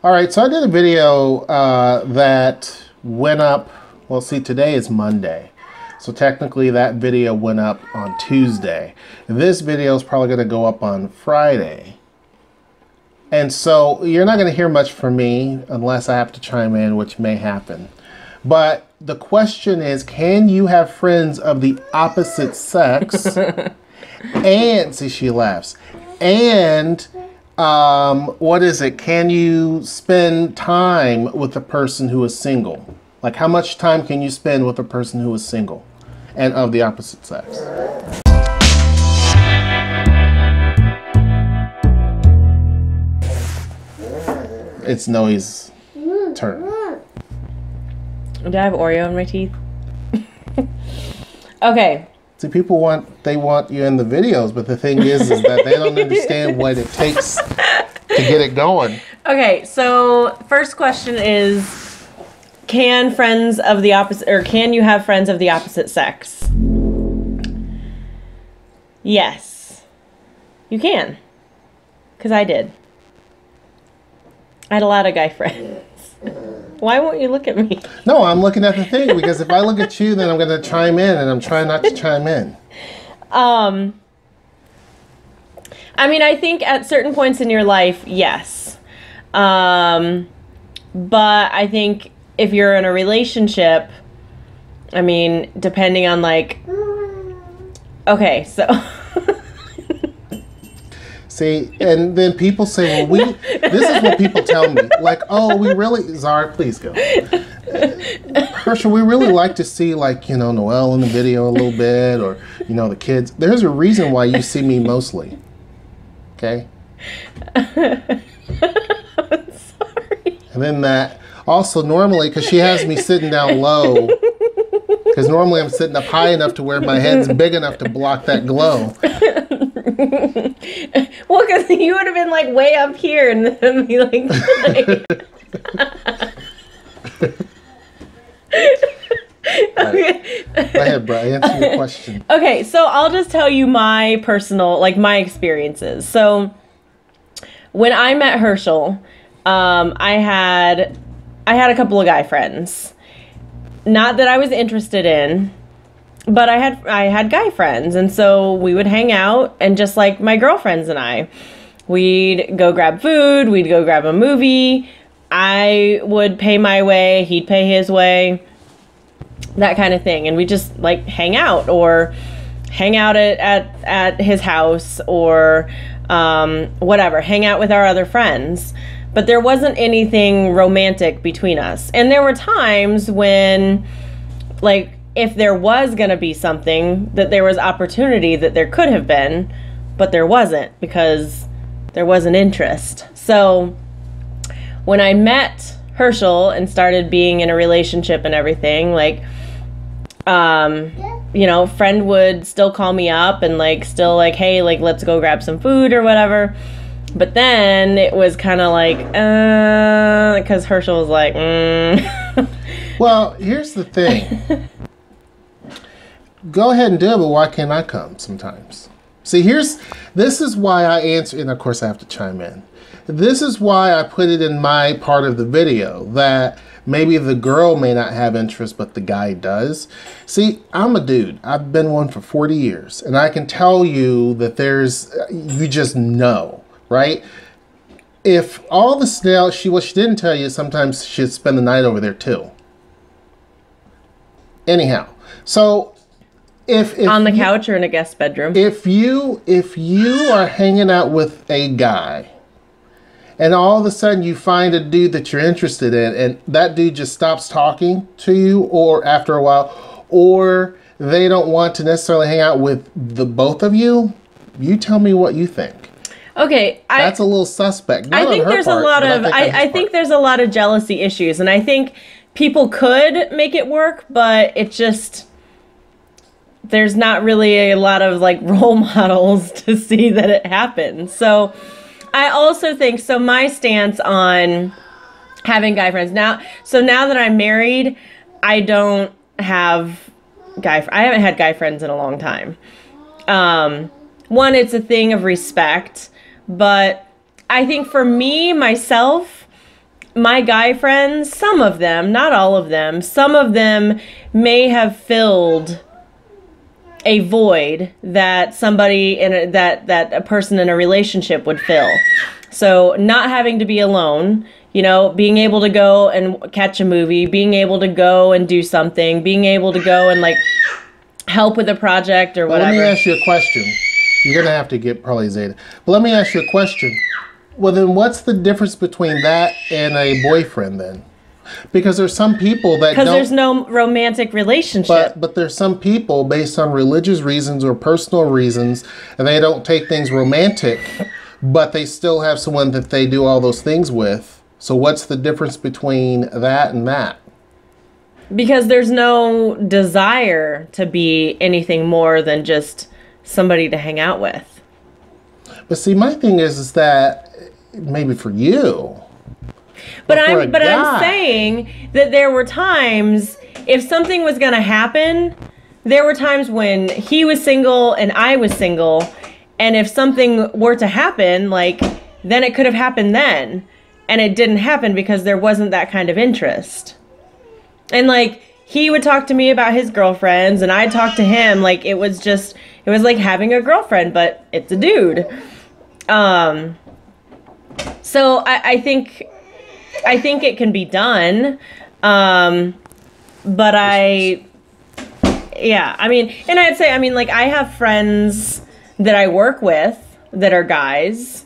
All right, so I did a video that went up, well, see, today is Monday. So technically that video went up on Tuesday. This video is probably going to go up on Friday. And so you're not going to hear much from me unless I have to chime in, which may happen. But the question is, can you have friends of the opposite sex? And, see, she laughs. And, what is it? Can you spend time with a person who is single? Like, how much time can you spend with a person who is single and of the opposite sex? It's Noe's turn. Do I have Oreo in my teeth? Okay. See, people want you in the videos, but the thing is that they don't understand what it takes to get it going. Okay, so first question is, can you have friends of the opposite sex? Yes, you can, because I did. I had a lot of guy friends. Why won't you look at me? No, I'm looking at the thing, because if I look at you, then I'm going to chime in, and I'm trying not to chime in. I mean, I think at certain points in your life, yes. But I think if you're in a relationship, I mean, depending on like, okay, so. See, and then people say, well, this is what people tell me. Like, oh, we really, Zara, please go. Hershel, we really like to see, like, you know, Noelle in the video a little bit, or, you know, the kids. There's a reason why you see me mostly. Okay? I'm sorry. And then that, also normally, because she has me sitting down low, because normally I'm sitting up high enough to where my head's big enough to block that glow. Well, because you would have been like way up here and then be like Okay. Go ahead, bro. Answer your question. Okay, so I'll just tell you my personal, like my experiences. So when I met Hershel, I had a couple of guy friends. Not that I was interested in, but I had guy friends, and so we would hang out, and just like my girlfriends and I, we'd go grab food, we'd go grab a movie. I would pay my way, he'd pay his way, that kind of thing, and we just like hang out, or hang out at his house, or whatever, hang out with our other friends. But there wasn't anything romantic between us. And there were times when, like, if there was going to be something, that there was opportunity that there could have been, but there wasn't, because there wasn't interest. So when I met Hershel and started being in a relationship and everything, like, you know, friend would still call me up and like, still like, hey, like, let's go grab some food or whatever. But then it was kind of like, because Hershel was like, Well, here's the thing. Go ahead and do it, but why can't I come sometimes? See, this is why I answer, and of course I have to chime in. This is why I put it in my part of the video, that maybe the girl may not have interest, but the guy does. See, I'm a dude. I've been one for 40 years, and I can tell you that you just know. Right? If all the what she didn't tell you, sometimes she'd spend the night over there too. Anyhow, so if on the couch or in a guest bedroom. If you are hanging out with a guy, and all of a sudden you find a dude that you're interested in, and that dude just stops talking to you, or after a while, or they don't want to necessarily hang out with the both of you, you tell me what you think. Okay, that's a little suspect. I think there's a lot of I think there's a lot of jealousy issues, and I think people could make it work, but it just, there's not really a lot of like role models to see that it happens. So I also think, so my stance on having guy friends now that I'm married, I don't have I haven't had guy friends in a long time. One, it's a thing of respect. But I think for me, myself, my guy friends, some of them, not all of them, some of them may have filled a void that somebody that a person in a relationship would fill. So not having to be alone, being able to go and catch a movie, being able to go and do something, being able to go and like help with a project or whatever. Let me ask you a question. You're going to have to get probably Zeta. But let me ask you a question. Well, then what's the difference between that and a boyfriend then? Because there's some people that don't... Because there's no romantic relationship. But there's some people, based on religious reasons or personal reasons, and they don't take things romantic, but they still have someone that they do all those things with. So what's the difference between that and that? Because there's no desire to be anything more than just somebody to hang out with. But see, my thing is that maybe for you... But I'm saying that there were times, if something was going to happen, there were times when he was single and I was single, and if something were to happen, like, then it could have happened then, and it didn't happen because there wasn't that kind of interest. And like, he would talk to me about his girlfriends, and I'd talk to him, like, it was like having a girlfriend, but it's a dude. So I think it can be done, but and I'd say, like, I have friends that I work with that are guys,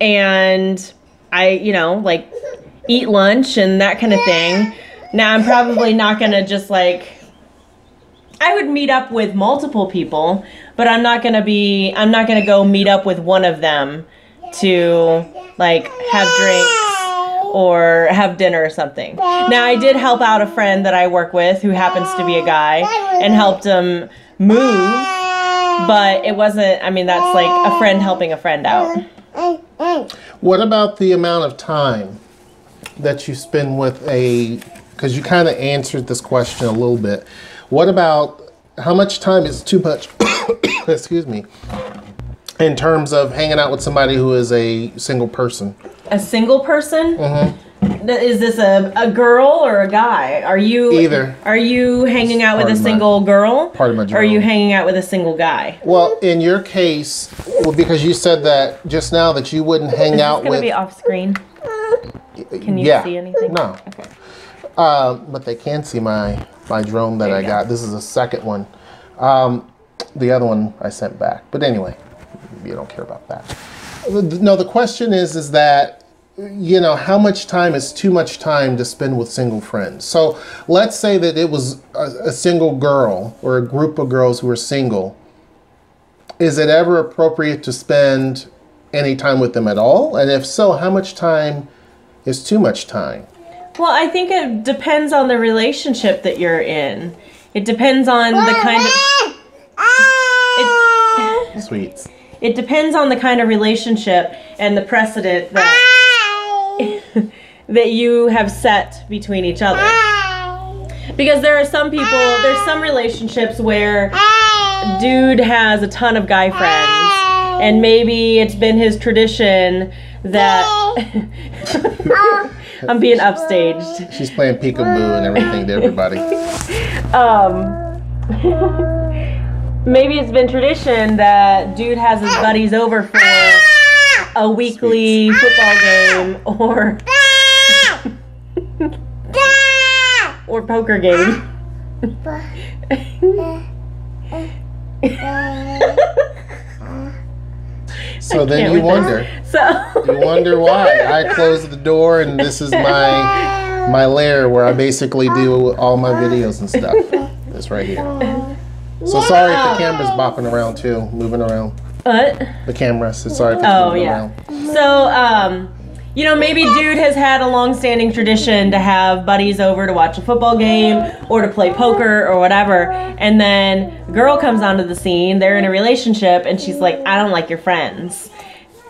and I, like, eat lunch and that kind of thing. Now, I'm probably not going to just, like, I would meet up with multiple people, but I'm not going to go meet up with one of them to, like, have drinks or have dinner or something. Now, I did help out a friend that I work with who happens to be a guy and helped him move, but it wasn't, that's like a friend helping a friend out. What about the amount of time that you spend with because you kind of answered this question a little bit. What about how much time is too much, excuse me, in terms of hanging out with somebody who is a single person? A single person? Mm-hmm. Is this a girl or a guy? Are you either? Are you hanging out with a single girl? Part of my job. Or are you hanging out with a single guy? Well, in your case, because you said that just now that you wouldn't hang out with... Is this going to be off screen? Can you see anything? No. Okay. But they can see my drone that I got. This is the second one. The other one I sent back. But anyway, you don't care about that. No, the question is that, how much time is too much time to spend with single friends? So let's say that it was a single girl or a group of girls who are single. Is it ever appropriate to spend any time with them at all? And if so, how much time is too much time? Well, I think it depends on the relationship that you're in. It depends on the kind of... Sweets. It depends on the kind of relationship and the precedent that that you have set between each other. Because there are some people, there's some relationships where dude has a ton of guy friends, and maybe it's been his tradition that... I'm being upstaged. She's playing peekaboo and everything to everybody. Maybe it's been tradition that dude has his buddies over for a weekly football game or poker game. So then you wonder. You wonder why I closed the door and this is my lair where I basically do all my videos and stuff. It's right here. So sorry if the camera's bopping around too, moving around. What? The camera. So sorry if it's moving around. So maybe dude has had a long-standing tradition to have buddies over to watch a football game or to play poker or whatever, and then girl comes onto the scene, they're in a relationship, and she's like, I don't like your friends.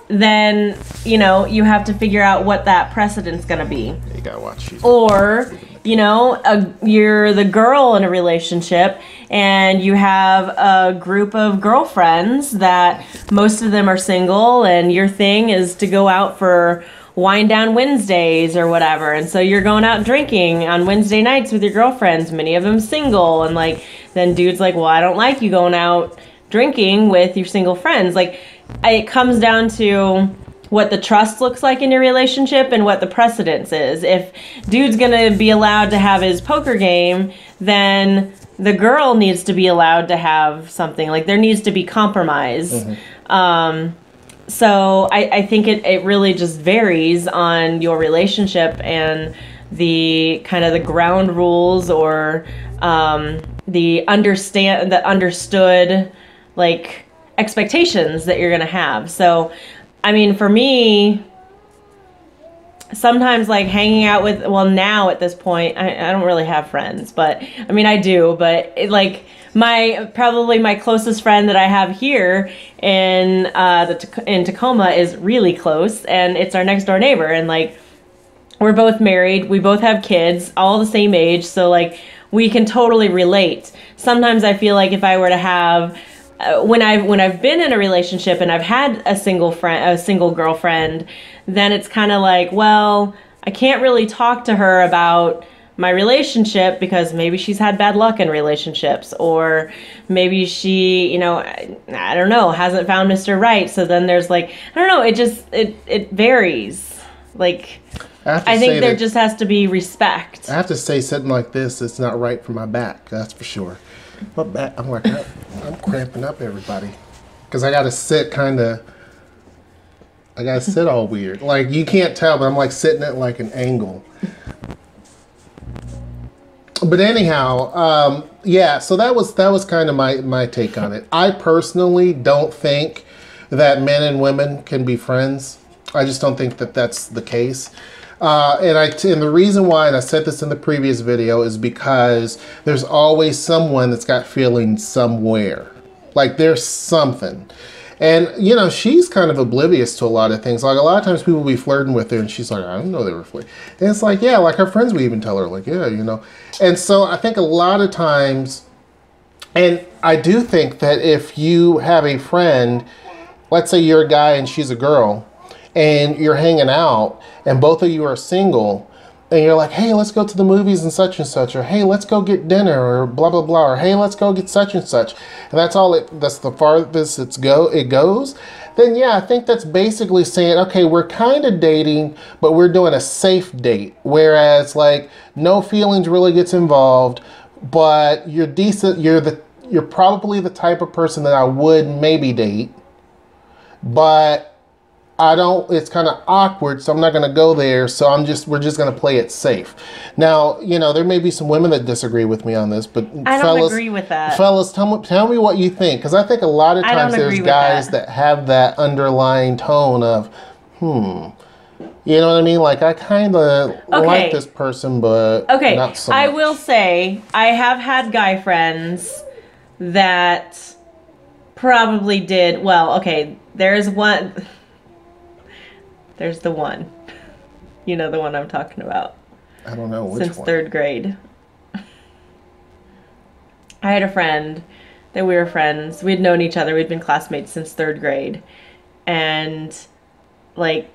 Then, you have to figure out what that precedent's gonna be. You gotta watch. Or, you're the girl in a relationship and you have a group of girlfriends that most of them are single, and your thing is to go out for wind down Wednesdays or whatever. And so you're going out drinking on Wednesday nights with your girlfriends, many of them single. And like, then dude's like, well, I don't like you going out drinking with your single friends. Like, it comes down to what the trust looks like in your relationship and what the precedence is. If dude's gonna be allowed to have his poker game, then the girl needs to be allowed to have something. Like, there needs to be compromise. So I think it really just varies on your relationship and the kind of the ground rules or the understood like expectations that you're gonna have. So I mean, for me, sometimes like hanging out with, well, now at this point, I don't really have friends, but I mean, I do, but like probably my closest friend that I have here in Tacoma is really close, and it's our next door neighbor. And like, we're both married, we both have kids, all the same age. So like, we can totally relate. Sometimes I feel like if I were to have, when I've been in a relationship and I've had a single girlfriend, then it's kind of like, well, I can't really talk to her about my relationship because maybe she's had bad luck in relationships, or maybe she, you know, I don't know, hasn't found Mr. Right. So then there's like, I don't know, it varies. Like, I think there just has to be respect. I have to say, sitting like this, it's not right for my back. That's for sure. My back, I'm cramping up, everybody, because I gotta sit all weird. Like, you can't tell, but I'm like sitting at like an angle. But anyhow, yeah. So that was kind of my take on it. I personally don't think that men and women can be friends. I just don't think that that's the case. And the reason why, and I said this in the previous video, is because there's always someone that's got feelings somewhere. Like, there's something. And, you know, she's kind of oblivious to a lot of things. Like, a lot of times people will be flirting with her and she's like, I didn't know they were flirting. And it's like, yeah, like her friends would even tell her, like, yeah, you know. And so I think a lot of times, and I do think that if you have a friend, let's say you're a guy and she's a girl, and you're hanging out, and both of you are single, and you're like, hey, let's go to the movies and such, or hey, let's go get dinner, or blah, blah, blah, or hey, let's go get such and such, and that's the farthest it goes, then yeah, I think that's basically saying, okay, we're kind of dating, but we're doing a safe date, whereas like no feelings really gets involved, but you're decent, you're probably the type of person that I would maybe date, but it's kind of awkward, so I'm not going to go there, so we're just going to play it safe. Now, you know, there may be some women that disagree with me on this, but I don't agree with that. Fellas, tell me what you think, because I think a lot of times there's guys that have that underlying tone of, you know what I mean? Like, I kind of like this person, but not so much. I will say, I have had guy friends that probably did, well, okay, there's the one. You know the one I'm talking about. I don't know which one. Since third grade. I had a friend that we were friends. We'd known each other. We'd been classmates since third grade. And, like,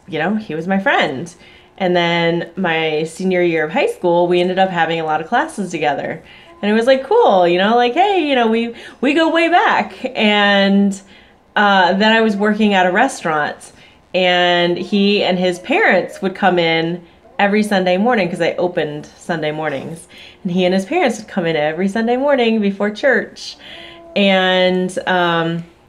you know, he was my friend. And then my senior year of high school, we ended up having a lot of classes together. And it was, like, cool, you know, like, hey, you know, we go way back. And then I was working at a restaurant. And he and his parents would come in every Sunday morning because I opened Sunday mornings. And he and his parents would come in every Sunday morning before church and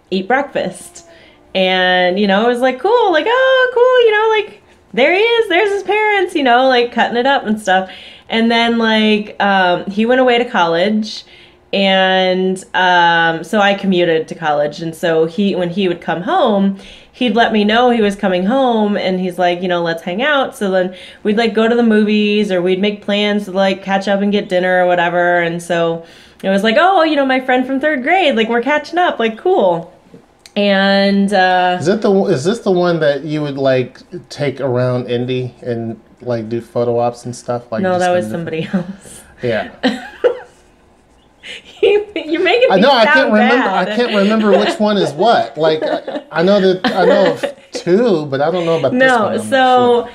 eat breakfast. And, you know, it was like, cool, like, oh, cool, you know, like, there he is, there's his parents, you know, like, cutting it up and stuff. And then, like, he went away to college. And so I commuted to college. And so when he would come home, he'd let me know he was coming home, and he's like, you know, let's hang out. So then we'd like go to the movies, or we'd make plans to like catch up and get dinner or whatever. And so it was like, oh, you know, my friend from third grade, like we're catching up, like cool. And is this the one that you would like take around Indy and like do photo ops and stuff? Like, no, that was somebody else. Yeah. You're making me sound bad. I can't remember which one is what. Like, I know of too, but I don't know about this one. No,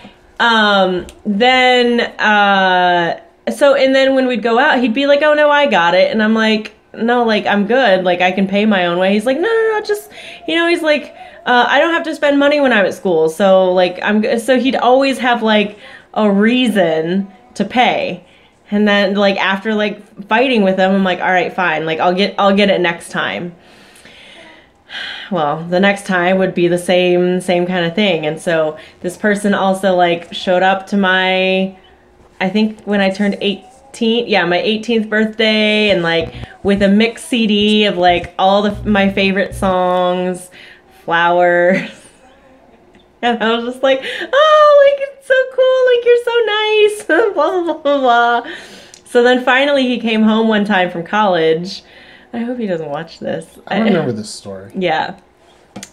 so and then when we'd go out, he'd be like, "Oh no, I got it," and I'm like, "No, like I'm good. Like I can pay my own way." He's like, "No, just he's like, I don't have to spend money when I'm at school, so like I'm good." So he'd always have like a reason to pay. And then like after like fighting with him, I'm like, all right, fine. Like I'll get it next time. Well, the next time would be the same kind of thing. And so this person also like showed up to I think when I turned 18, yeah, my 18th birthday, and like with a mix CD of like all my favorite songs, Flowers. And I was just like, oh, like, it's so cool, like, you're so nice, blah, blah, blah, blah. So then finally he came home one time from college. I hope he doesn't watch this. I remember this story. Yeah.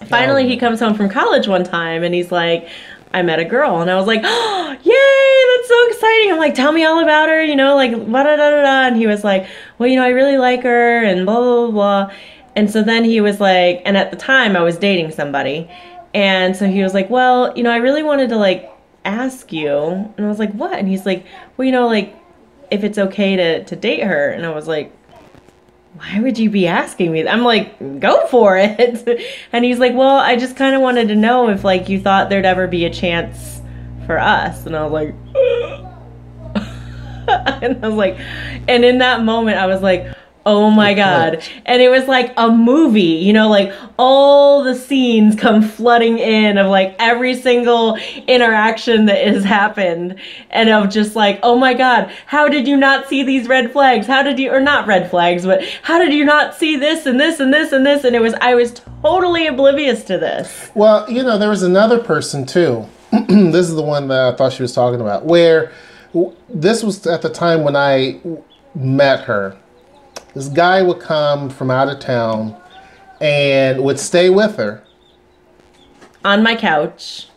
Finally he comes home from college one time, and he's like, I met a girl. And I was like, oh, yay, that's so exciting. I'm like, tell me all about her, like, blah, da, da, da, da. And he was like, well, I really like her, and blah, blah, blah, blah. And so then he was like, and at the time I was dating somebody. And so he was like, well, I really wanted to, like, ask you. And I was like, what? And he's like, well, like, if it's okay to date her. And I was like, why would you be asking me? I'm like, go for it. And he's like, well, I just kind of wanted to know if, like, you thought there'd ever be a chance for us. And I was like, and I was like, and in that moment, I was like, oh my God. And it was like a movie, like all the scenes come flooding in of like every single interaction that has happened. And of just like, oh my God, how did you not see these red flags? Or not red flags, but how did you not see this and this and this and this? And I was totally oblivious to this. Well, there was another person too. This is the one that I thought she was talking about, where this was at the time when I met her. This guy would come from out of town and would stay with her. On my couch.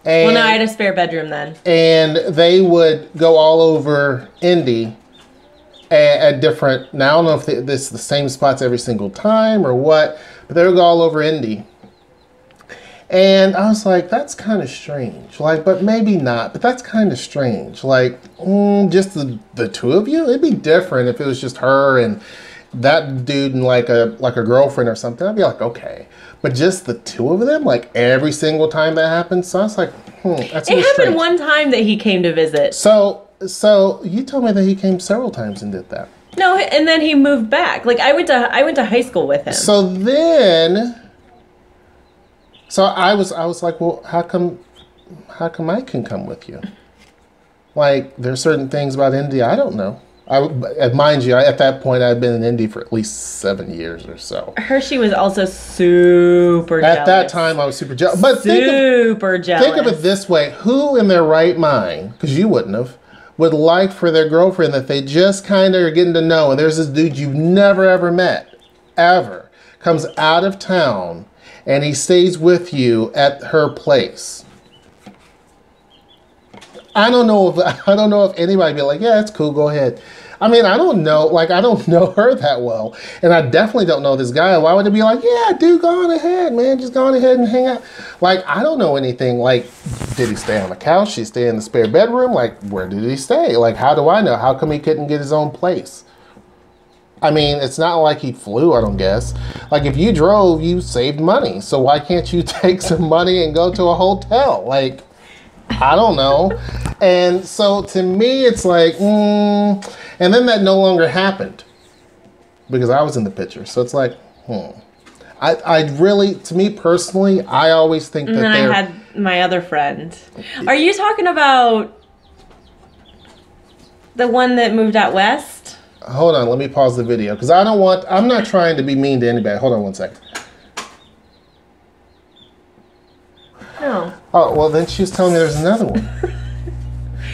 Well, no, I had a spare bedroom then. And they would go all over Indy at different, now I don't know if this is the same spots every single time or what, but they would go all over Indy. And I was like, that's kind of strange. Like, but maybe not, but that's kind of strange. Like, just the two of you? It'd be different if it was just her and that dude and like a girlfriend or something. I'd be like, okay. But just the two of them, like every single time that happens. So I was like, that's it happened strange. One time that he came to visit. So you told me that he came several times and did that. No, and then he moved back. Like I went to high school with him. So then... So I was like, well, how come I can come with you? Like, there's certain things about India I don't know. Mind you, at that point, I'd been in India for at least 7 years or so. Hershey was also super jealous. At that time, I was super jealous. But jealous. Think of it this way. Who in their right mind, because you wouldn't have, would like for their girlfriend that they just kind of are getting to know, and there's this dude you've never, ever met, ever, comes out of town, and he stays with you at her place. I don't know if anybody would be like, yeah, it's cool, go ahead. I mean, I don't know, like, I don't know her that well. And I definitely don't know this guy. Why would it be like, yeah, dude, go on ahead, man. Just go on ahead and hang out. Like, I don't know anything. Like, did he stay on the couch? Did he stay in the spare bedroom? Like, where did he stay? Like, how do I know? How come he couldn't get his own place? I mean, it's not like he flew, I don't guess. Like, if you drove, you saved money. So why can't you take some money and go to a hotel? Like, I don't know. And so to me, it's like, and then that no longer happened because I was in the picture. So it's like, I really, to me personally, I always think that I had my other friend. Are you talking about the one that moved out west? Hold on, let me pause the video because I'm not trying to be mean to anybody. Hold on one second. No. Oh, well then she was telling me there's another one.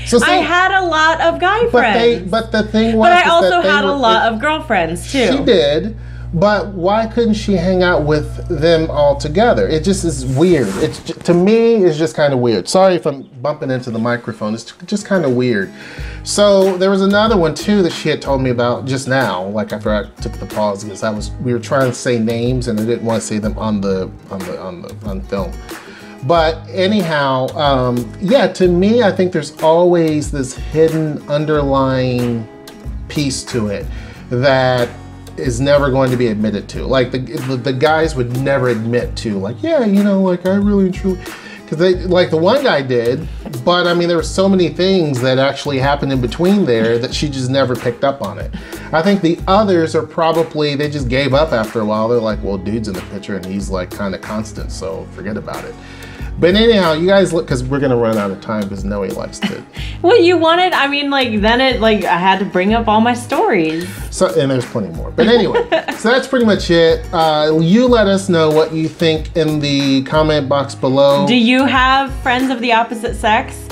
So I had a lot of guy friends. But the thing was, but I also had a lot of girlfriends too. She did, but why couldn't she hang out with them all together? It just is weird. To me, it's just kind of weird. Sorry if I'm bumping into the microphone. It's just kind of weird. So there was another one too that she had told me about just now. Like after I took the pause because we were trying to say names and I didn't want to say them on film. But anyhow, yeah, to me, I think there's always this hidden underlying piece to it that is never going to be admitted to. Like the guys would never admit to, like, yeah, you know, like I really and truly, because they, like the one guy did, but I mean, there were so many things that actually happened in between there that she just never picked up on it. I think the others are probably, they just gave up after a while. They're like, well, dude's in the picture and he's like kind of constant, so forget about it. But anyhow, you guys look, because we're gonna run out of time because Noe likes to. Well, you wanted, I mean, like, then it, like, I had to bring up all my stories. So, and there's plenty more. But anyway, so that's pretty much it. You let us know what you think in the comment box below. Do you have friends of the opposite sex?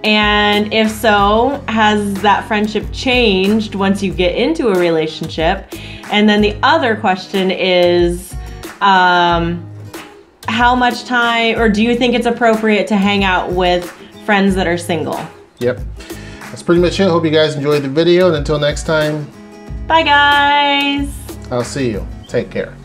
And if so, has that friendship changed once you get into a relationship? And then the other question is, how much time, or do you think it's appropriate to hang out with friends that are single? Yep. That's pretty much it. Hope you guys enjoyed the video, and until next time. Bye, guys. I'll see you. Take care.